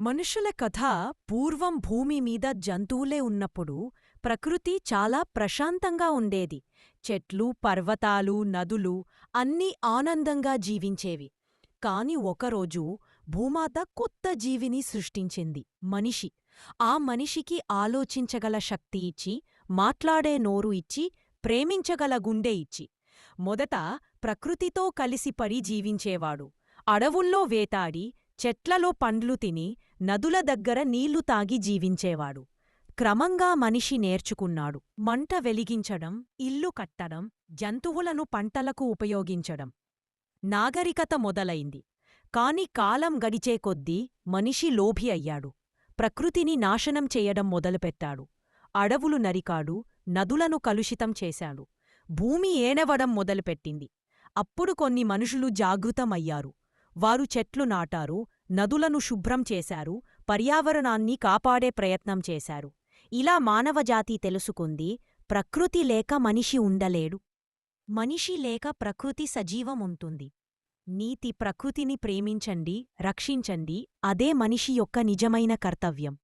మనుషుల కథ పూర్వం భూమి మీద జంతువులే ఉన్నప్పుడు ప్రకృతి చాలా ప్రశాంతంగా ఉండేది. చెట్లు, పర్వతాలు, నదులు అన్నీ ఆనందంగా జీవించేవి. కాని ఒకరోజు భూమాత కొత్త జీవిని సృష్టించింది, మనిషి. ఆ మనిషికి ఆలోచించగల శక్తి ఇచ్చి, మాట్లాడే నోరు ఇచ్చి, ప్రేమించగల గుండె ఇచ్చి. మొదట ప్రకృతితో కలిసి జీవించేవాడు. అడవుల్లో వేటాడి, చెట్లలో పండ్లు తిని, నదుల దగ్గర నీళ్లు తాగి జీవించేవాడు. క్రమంగా మనిషి నేర్చుకున్నాడు. మంట వెలిగించడం, ఇల్లు కట్టడం, జంతువులను పంటలకు ఉపయోగించడం. నాగరికత మొదలైంది. కాని కాలం గడిచే కొద్దీ మనిషి లోభి అయ్యాడు. ప్రకృతిని నాశనం చేయడం మొదలుపెట్టాడు. అడవులు నరికాడు, నదులను కలుషితం చేశాడు. భూమి ఏనవడం మొదలుపెట్టింది. అప్పుడు కొన్ని మనుషులు జాగృతమయ్యారు. వారు చెట్లు నాటారు, నదులను శుభ్రం చేశారు, పర్యావరణాన్ని కాపాడే ప్రయత్నం చేశారు. ఇలా మానవజాతి తెలుసుకుంది, ప్రకృతి లేక మనిషి ఉండలేడు. మనిషి లేక ప్రకృతి సజీవముంటుంది. నీతి: ప్రకృతిని ప్రేమించండి, రక్షించండి. అదే మనిషి యొక్క నిజమైన కర్తవ్యం.